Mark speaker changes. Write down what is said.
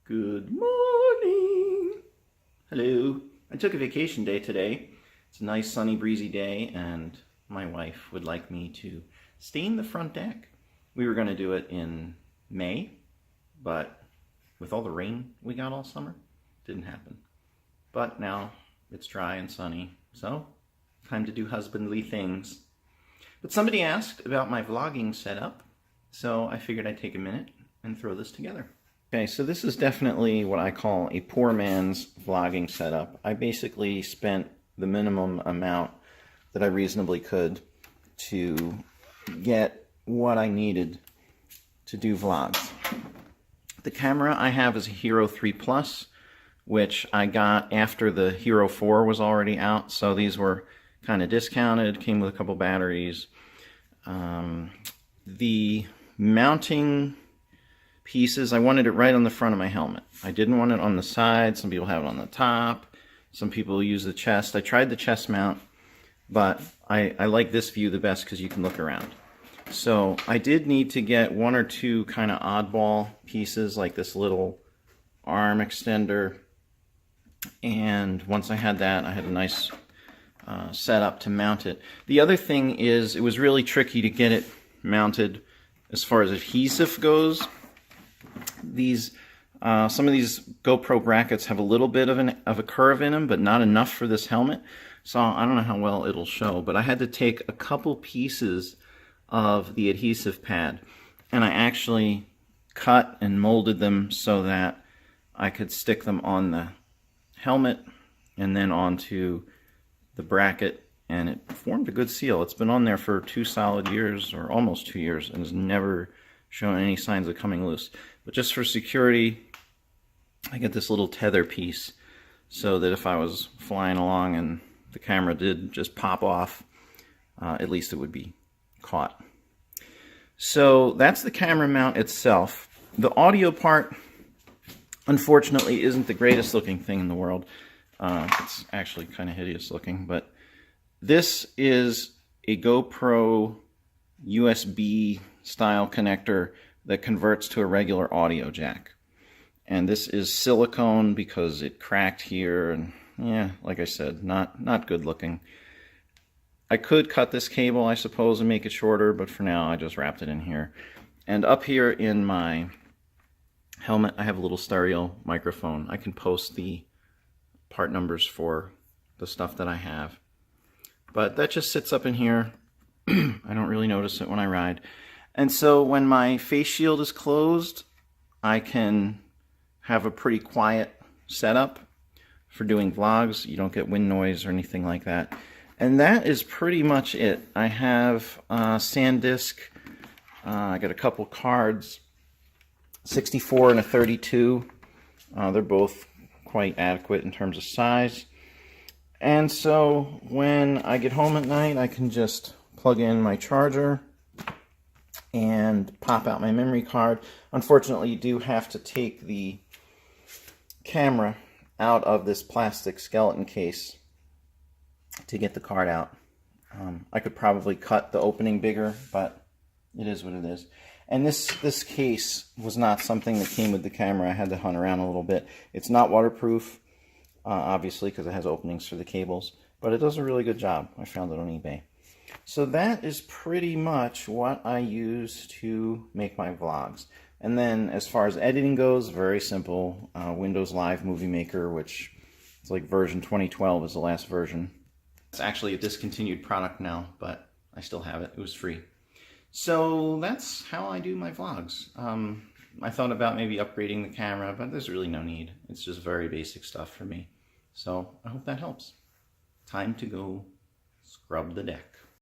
Speaker 1: Good morning. Hello. I took a vacation day today. It's a nice sunny breezy day and my wife would like me to stain the front deck. We were going to do it in May, but with all the rain we got all summer, didn't happen. But now it's dry and sunny, so time to do husbandly things. But somebody asked about my vlogging setup, so I figured I'd take a minute and throw this together. Okay, so this is definitely what I call a poor man's vlogging setup. I basically spent the minimum amount that I reasonably could to get what I needed to do vlogs. The camera I have is a Hero 3 Plus, which I got after the Hero 4 was already out, so these were kind of discounted, came with a couple batteries. The mounting pieces, I wanted it right on the front of my helmet. I didn't want it on the side. Some people have it on the top. Some people use the chest. I tried the chest mount, but I like this view the best because you can look around. So I did need to get one or two kind of oddball pieces, like this little arm extender. And once I had that, I had a nice setup to mount it. The other thing is, it was really tricky to get it mounted as far as adhesive goes. These some of these GoPro brackets have a little bit of a curve in them, but not enough for this helmet. So I don't know how well it'll show, but I had to take a couple pieces of the adhesive pad, and I actually cut and molded them so that I could stick them on the helmet and then onto the bracket, and it formed a good seal. It's been on there for 2 solid years, or almost 2 years, and has never shown any signs of coming loose. But just for security, I get this little tether piece so that if I was flying along and the camera did just pop off, at least it would be caught. So that's the camera mount itself. The audio part, unfortunately, isn't the greatest looking thing in the world. It's actually kind of hideous looking, but this is a GoPro USB style connector that converts to a regular audio jack. And this is silicone because it cracked here, and yeah, like I said, not good looking. I could cut this cable, I suppose, and make it shorter, but for now I just wrapped it in here. And up here in my helmet, I have a little stereo microphone. I can post the part numbers for the stuff that I have. But that just sits up in here. I don't really notice it when I ride. And so when my face shield is closed, I can have a pretty quiet setup for doing vlogs. You don't get wind noise or anything like that. And that is pretty much it. I have SanDisk. I got a couple cards, 64 and a 32. They're both quite adequate in terms of size. And so when I get home at night, I can just plug in my charger and pop out my memory card. Unfortunately, you do have to take the camera out of this plastic skeleton case to get the card out. I could probably cut the opening bigger, but it is what it is. And this case was not something that came with the camera. I had to hunt around a little bit. It's not waterproof, obviously, because it has openings for the cables, but it does a really good job. I found it on eBay. So that is pretty much what I use to make my vlogs. And then as far as editing goes, very simple. Windows Live Movie Maker, which is like version 2012 is the last version. It's actually a discontinued product now, but I still have it. It was free. So that's how I do my vlogs. I thought about maybe upgrading the camera, but there's really no need. It's just very basic stuff for me. So I hope that helps. Time to go scrub the deck.